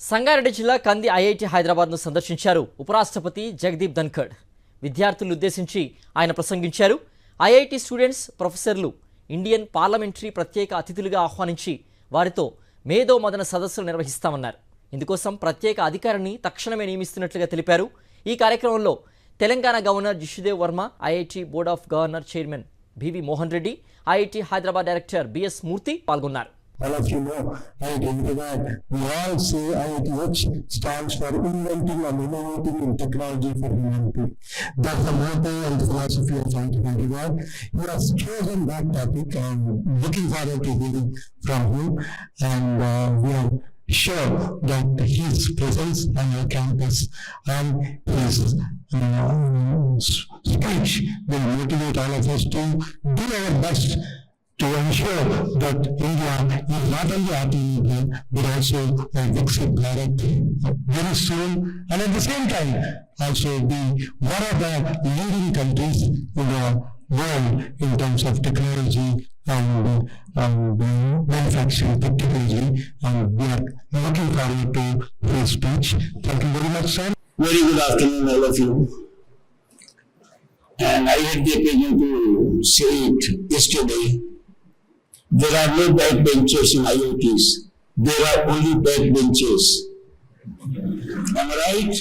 సంగారెడ్డి జిల్లా కంది ఐఐటి హైదరాబాద్ను సందర్శించారు ఉపరాష్ట్రపతి జగదీప్ ధన్ఖర్. విద్యార్థులను ఉద్దేశించి ఆయన ప్రసంగించారు. ఐఐటి స్టూడెంట్స్, ప్రొఫెసర్లు ఇండియన్ పార్లమెంటరీ ప్రత్యేక అతిథులుగా ఆహ్వానించి వారితో మేధో మదన సదస్సులు నిర్వహిస్తామన్నారు. ఇందుకోసం ప్రత్యేక అధికారిని తక్షణమే నియమిస్తున్నట్లుగా తెలిపారు. ఈ కార్యక్రమంలో Telangana governor Jishnudev Varma, IIT board of governor chairman BV Mohan Reddy, IIT Hyderabad director BS Murthy పాల్గొన్నారు. All of you know IIT that we all say IIT, which stands for inventing and innovating in technology for humanity. That's the motto and the philosophy of IIT. You have chosen that topic and looking forward to hearing from you. And we are sure that his presence on our campus and his speech will motivate all of us to do our best to ensure that India is not only Atmanirbhar but also a Viksit Bharat very soon, and at the same time also be one of the leading countries in the world in terms of technology and manufacturing particularly, and we are looking forward to his speech. Thank you very much, sir. Very good afternoon, all of you. And I had the occasion to say it yesterday. There are no backbenchers in IITs. There are only backbenchers. Am I right?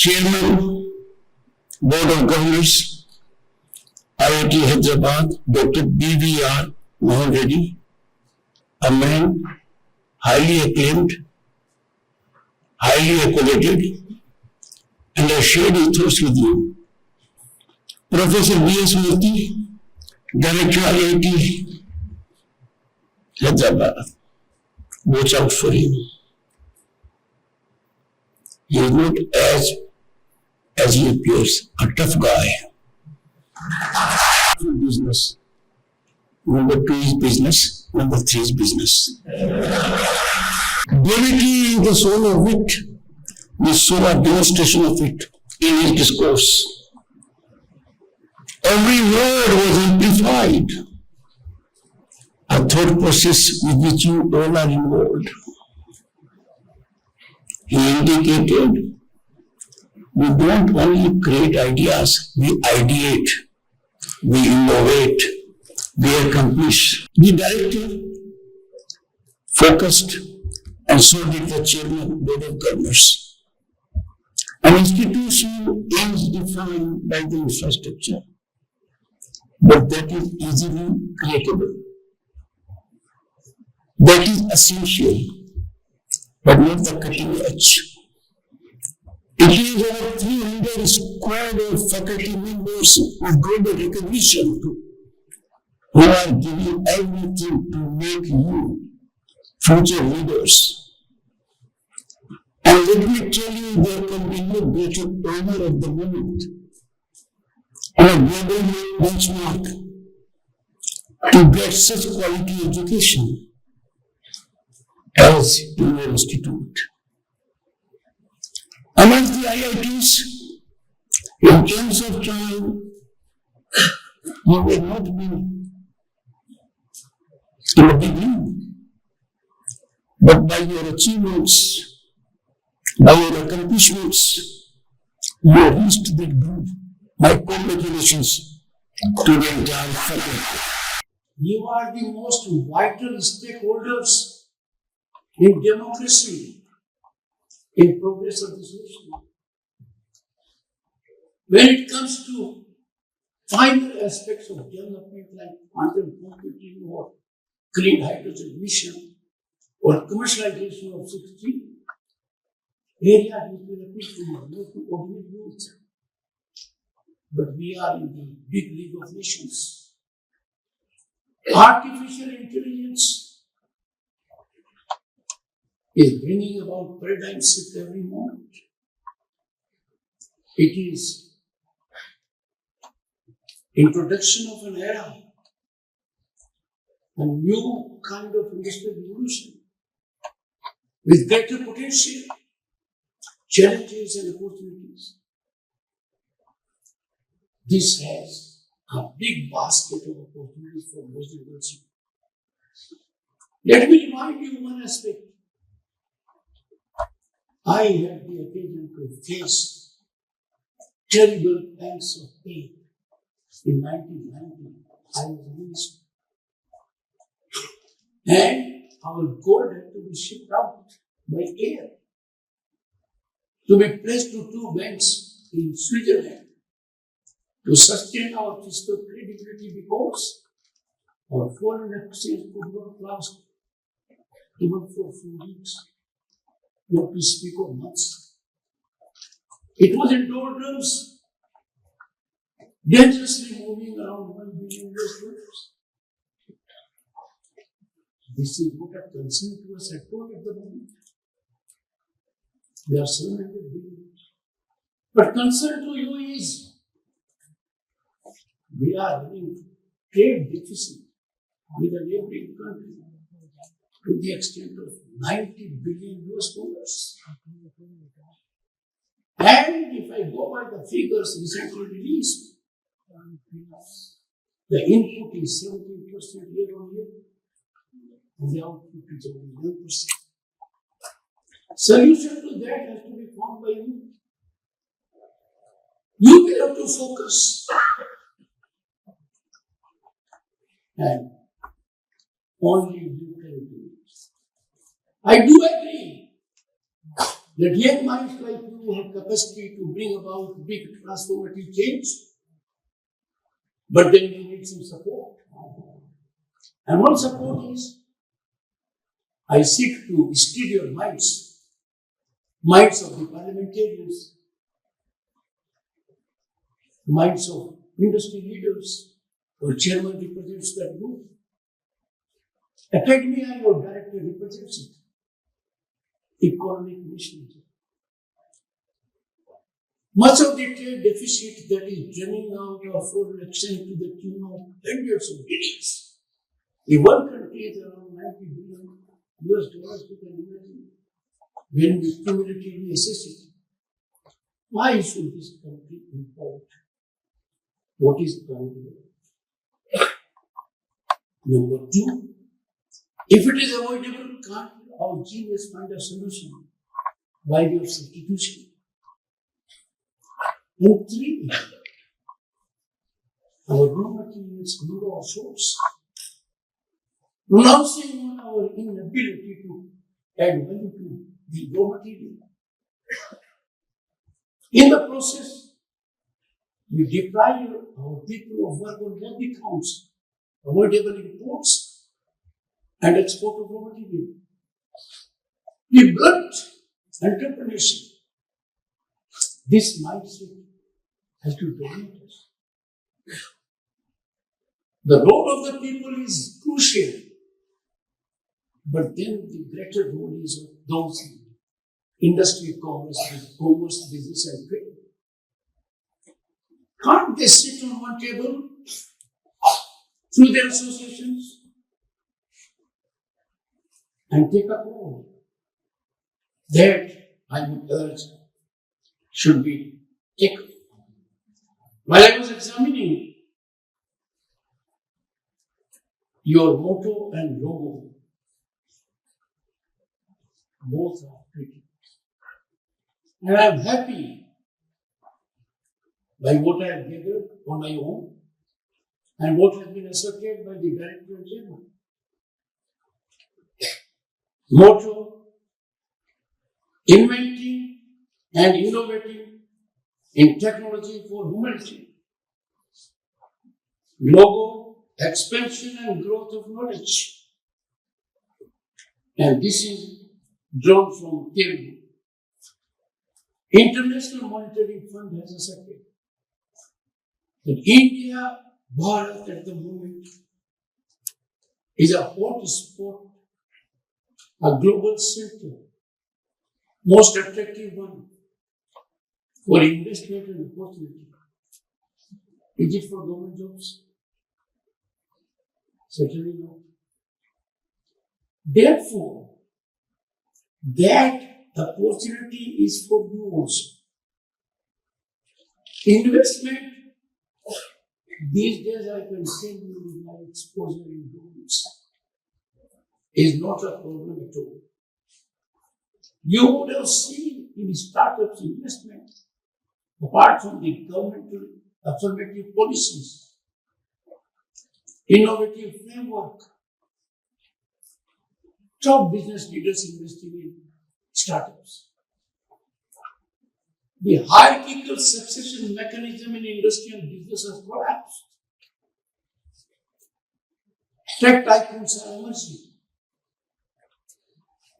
Chairman, Board of Governors, IIT Hyderabad, Dr. B.V.R. Mohan Reddy, a man highly acclaimed, highly accredited, and I shared ethos with you. Professor B.S. Murthy, Director IIT Hyderabad. Watch out for him. He is not as he appears, a tough guy. Business. Number 2 is business. Number 3 is business. Brevity is the soul of wit. We saw a demonstration of it in his discourse. Every word was amplified, a thought process with which you all are involved. He indicated we don't only create ideas, we ideate, we innovate, we accomplish. The director focused, and so did the chairman, Board of Governors. An institution is defined by the infrastructure, but that is easily creatable. That is essential, but not the cutting edge. It is over 300 squad of faculty members of global recognition who are giving everything to make you future leaders. And let me tell you, there can be no greater honor of the moment on a global benchmark to get such quality education as your institute. Amongst the IITs, in terms of time, you will not be in a big league, but by your achievements, by your accomplishments, you have reached that goal. My congratulations to the entire faculty. You are the most vital stakeholders in democracy, in progress of this nation. When it comes to final aspects of development like quantum computing or clean hydrogen mission or commercialization of 6G, area which will appeal to more to ordinary youth. But we are in the big league of nations. Artificial intelligence is bringing about paradigm shift every moment. It is introduction of an era, a new kind of industrial revolution with greater potential, challenges and opportunities. This has a big basket of opportunities for most universities. Let me remind you one aspect. I had the occasion to face terrible pangs of pain in 1990. I was a minister. And our gold had to be shipped out by air to be placed to two banks in Switzerland to sustain our fiscal credibility because our foreign exchange could not last even for a few weeks, not to speak of months. It was in doldrums, dangerously moving around $1 billion. This is what a concern to us at the moment. We are 700 billion. But concern to you is we are having trade deficit with a neighboring country to the extent of $90 billion. And if I go by the figures recently released, the input is 17% year on year, and the output is only 1%. Solution to that has to be found by you. You will have to focus. And only you can do it. I do agree that young minds like you have capacity to bring about big transformative change, but then you need some support. And one support is, I seek to steer your minds of the parliamentarians, minds of industry leaders, or chairman represents that group. Academia, your director represents it. Economic missions. Much of the trade deficit that is draining out of foreign exchange to the tune of hundreds of billions. If one country is around $90 billion, you can imagine when we cumulatively assess it. Why should this country import what is available? Number two, if it is avoidable, can't our genius find a solution by way of substitution? And three, our raw materials need our source. Renouncing on our inability to add value to the raw material. In the process, you deprive our people of work on both accounts, avoidable imports and export of raw material. We blunt entrepreneurship. This mindset has to dominate us. The role of the people is crucial, but then the greater role is of those in industry, commerce, business, and trade. Can't they sit on one table through their associations and take a call? That, I would urge, should be taken. While I was examining your motto and logo, both are pretty. And I am happy by what I have gathered on my own and what has been asserted by the Director and Chairman. Motto: inventing and innovating in technology for humanity. Logo: expansion and growth of knowledge. And this is drawn from Telugu. International Monetary Fund has asserted that India, Bharat at the moment is a hot spot, a global center, most attractive one for investment and opportunity. Is it for government jobs? Certainly not. Therefore, that opportunity is for you also. Investment These days I can tell you my exposure in drones is not a problem at all. You would have seen in startups investment, apart from the governmental affirmative policies, innovative framework, top business leaders investing in startups. The hierarchical succession mechanism in industry and business has collapsed. Tech tycoons are emerging.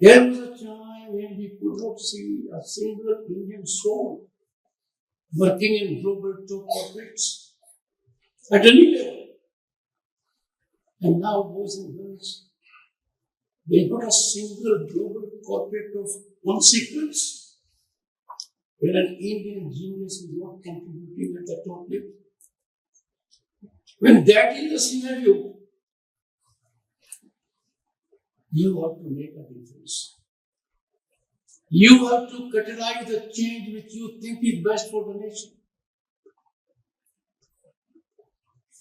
There was a time when we could not see a single Indian soul working in global top corporates at any level. And now, boys and girls, there's not a single global corporate of consequence when an Indian genius is not contributing at the top level. When that is the scenario, you have to make a difference. You have to catalyze the change which you think is best for the nation.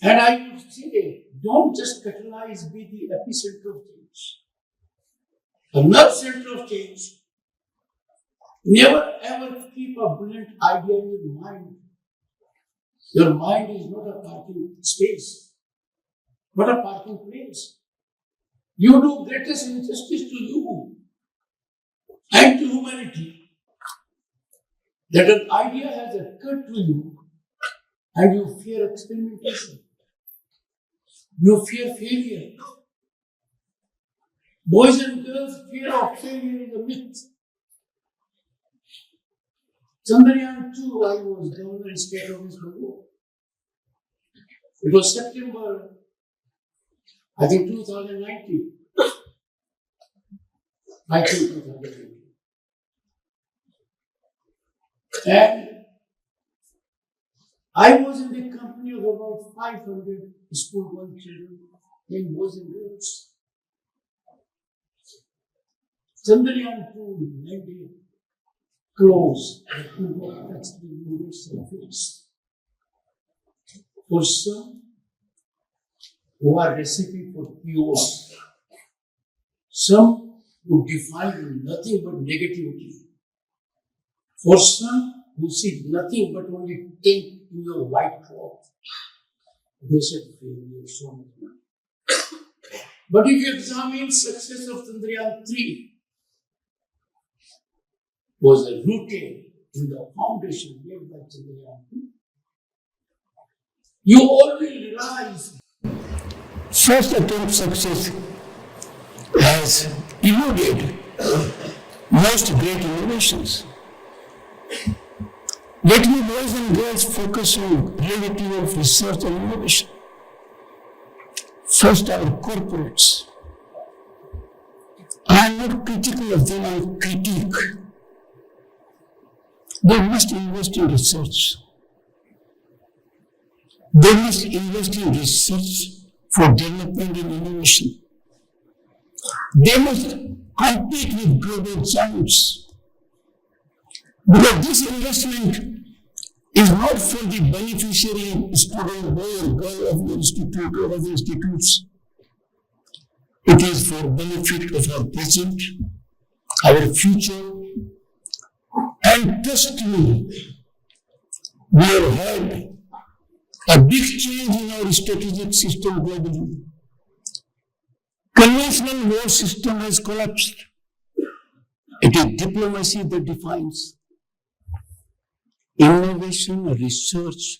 And I would say, don't just catalyze, be the epicenter of change. A nerve center of change. Never ever keep a brilliant idea in your mind. Your mind is not a parking space, but a parking place. You do greatest injustice to you and to humanity. That an idea has occurred to you and you fear experimentation. You fear failure. Boys and girls, fear of failure is a myth. Chandrayaan 2, I was governor in state of West Bengal. It was September, I think 2019. I think 2019. And I was in the company of about 500 school-going children, young boys and girls. Chandrayaan 2 landed close to what touched the lunar surface. For some who are recipe for chaos, some who define nothing but negativity, for some who see nothing but only think in your white cloth, they said failure so much. But if you examine success of Chandrayaan 3, was rooted in the foundation laid by Chandrayaan 2. You already realize First attempt success has eluded most great innovations. Let me, boys and girls, focus on reality of research and innovation. First, our corporates. I am not critical of them, I critique. They must invest in research. They must invest in research for development and innovation. They must compete with global giants. Because this investment is not for the beneficiary student, boy or girl of the institute or other institutes. It is for benefit of our present, our future, and trust me, we have had a big change in our strategic system globally. Conventional war system has collapsed. It is diplomacy that defines. Innovation, research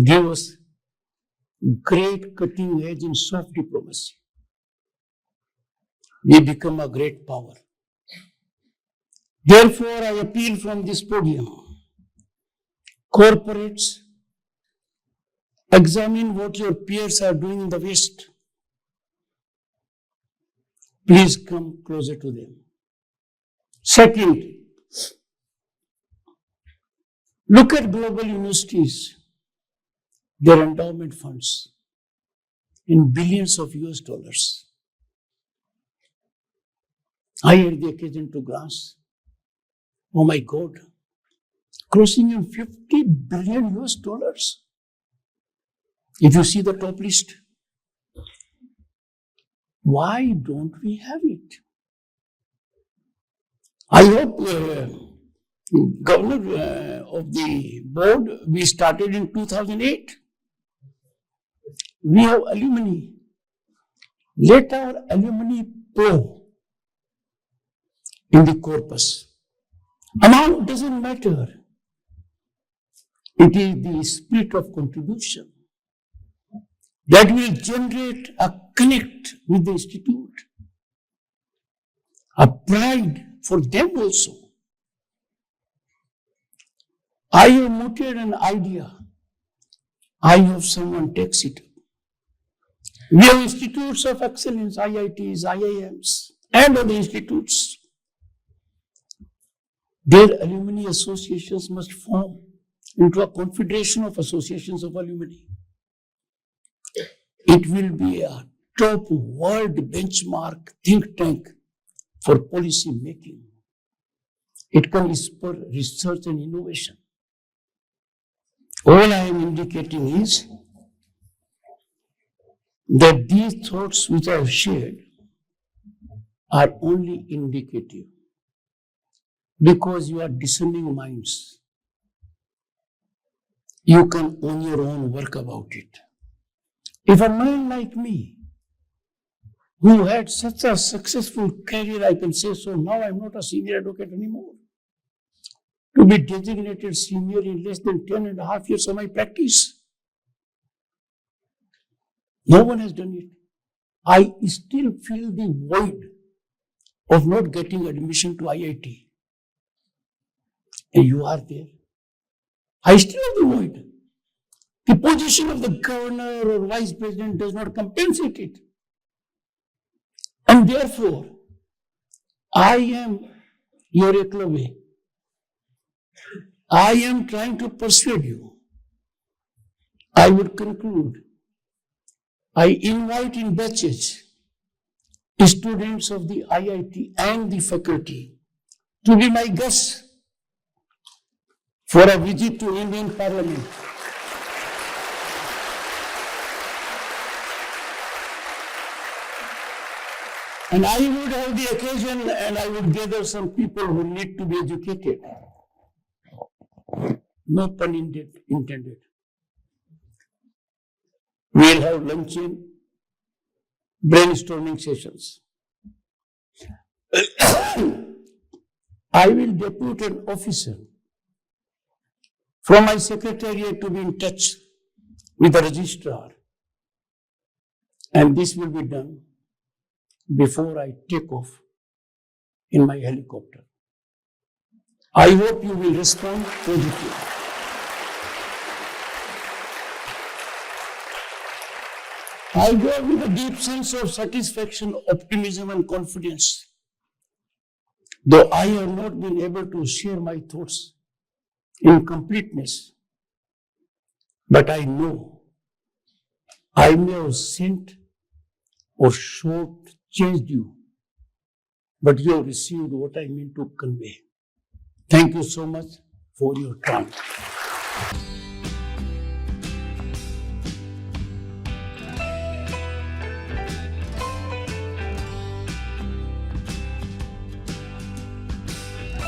give us great cutting edge in soft diplomacy. We become a great power. Therefore, I appeal from this podium. Corporates, examine what your peers are doing in the West. Please come closer to them. Second, look at global universities, their endowment funds in billions of US dollars. I had the occasion to glance. Oh my God, crossing in 50 billion US dollars. If you see the top list, why don't we have it? I hope governor of the board, we started in 2008. We have alumni. Let our alumni pro in the corpus. Amount doesn't matter. It is the spirit of contribution that will generate a connect with the institute, a pride for them also. I have mooted an idea. I hope someone takes it up. We have institutes of excellence, IITs, IIMs, and other institutes. Their alumni associations must form into a confederation of associations of alumni. It will be a top world benchmark think tank for policy making. It can spur research and innovation. All I am indicating is that these thoughts which I have shared are only indicative because you are discerning minds. You can on your own work about it. If a man like me, who had such a successful career, I can say so, now I'm not a senior advocate anymore. To be designated senior in less than 10.5 years of my practice. No one has done it. I still feel the void of not getting admission to IIT. And you are there. I still have the void. The position of the governor or vice president does not compensate it. And therefore, I am your eklave. I am trying to persuade you. I would conclude. I invite in batches students of the IIT and the faculty to be my guests for a visit to Indian Parliament. And I would have the occasion and I would gather some people who need to be educated. No pun intended. We'll have luncheon, brainstorming sessions. I will depute an officer from my secretariat to be in touch with the registrar. And this will be done before I take off in my helicopter. I hope you will respond positively. I go with a deep sense of satisfaction, optimism, and confidence. Though I have not been able to share my thoughts in completeness, but I know I may have sent or short-changed you, but you have received what I mean to convey. Thank you so much for your time.